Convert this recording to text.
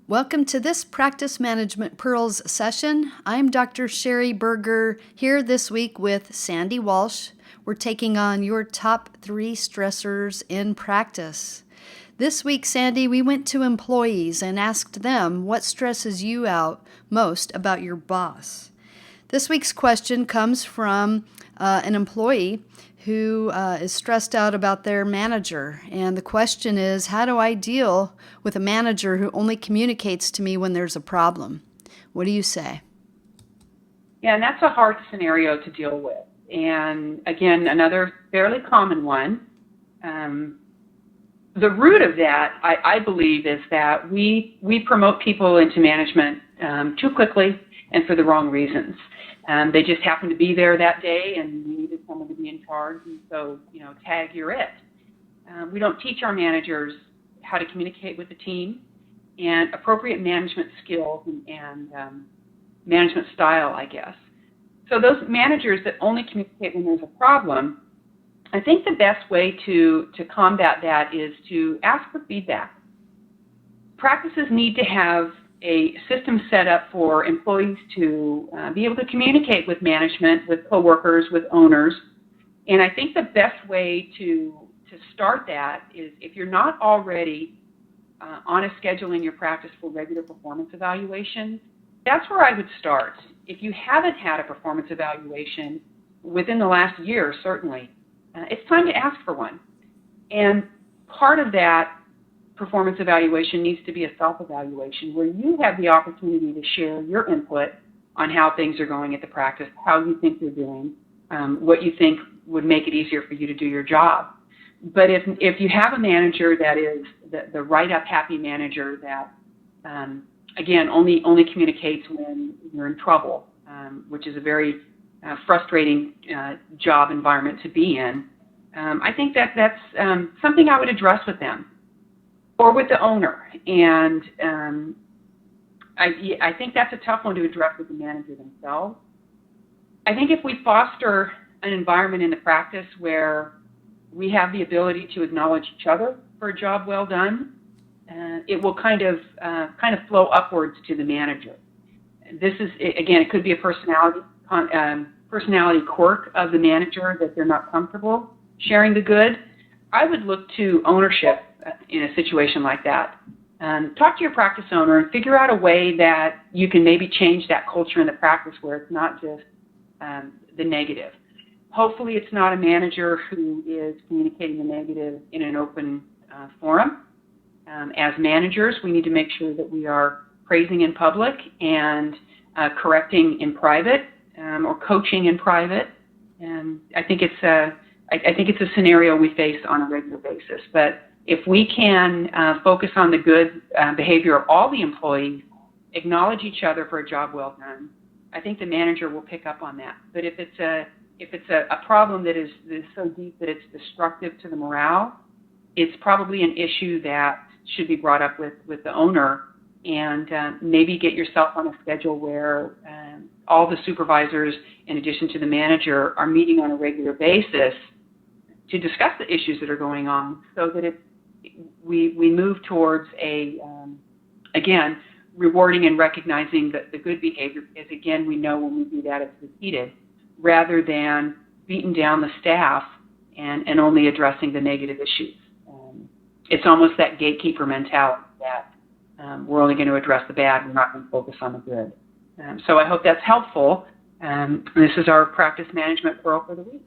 Welcome to this Practice Management Pearls session. I'm Dr. Sherry Berger here this week with Sandy Walsh. We're taking on your top 3 stressors in practice. This week, Sandy, we went to employees and asked them what stresses you out most about your boss. This week's question comes from an employee who is stressed out about their manager. And the question is, how do I deal with a manager who only communicates to me when there's a problem? What do you say? Yeah, and that's a hard scenario to deal with. And again, another fairly common one. The root of that, I believe, is that we promote people into management too quickly and for the wrong reasons. They just happened to be there that day, and we needed someone to be in charge, and so, tag, you're it. We don't teach our managers how to communicate with the team and appropriate management skills and management style, I guess. So those managers that only communicate when there's a problem, I think the best way to combat that is to ask for feedback. Practices need to have a system set up for employees to be able to communicate with management, with coworkers, with owners. And I think the best way to start that is, if you're not already on a schedule in your practice for regular performance evaluations, that's where I would start. If you haven't had a performance evaluation within the last year, certainly, it's time to ask for one. And part of that performance evaluation needs to be a self-evaluation where you have the opportunity to share your input on how things are going at the practice, how you think you're doing, what you think would make it easier for you to do your job. But if you have a manager that is the write-up happy manager that, again, only communicates when you're in trouble, which is a very frustrating job environment to be in, I think that's something I would address with them or with the owner. And I think that's a tough one to address with the manager themselves. I think if we foster an environment in the practice where we have the ability to acknowledge each other for a job well done, it will kind of flow upwards to the manager. This is, again, it could be a personality quirk of the manager that they're not comfortable sharing the good. I would look to ownership in a situation like that. Talk to your practice owner and figure out a way that you can maybe change that culture in the practice where it's not just the negative. Hopefully it's not a manager who is communicating the negative in an open forum. As managers, we need to make sure that we are praising in public and correcting in private or coaching in private. And I think it's a scenario we face on a regular basis. But if we can focus on the good behavior of all the employees, acknowledge each other for a job well done, I think the manager will pick up on that. But if it's a problem that is so deep that it's destructive to the morale, it's probably an issue that should be brought up with the owner, and maybe get yourself on a schedule where all the supervisors, in addition to the manager, are meeting on a regular basis to discuss the issues that are going on, so that we move towards again, rewarding and recognizing the good behavior, because again, we know when we do that it's repeated, rather than beating down the staff and only addressing the negative issues. It's almost that gatekeeper mentality that we're only going to address the bad, we're not going to focus on the good. So I hope that's helpful. This is our practice management pearl for the week.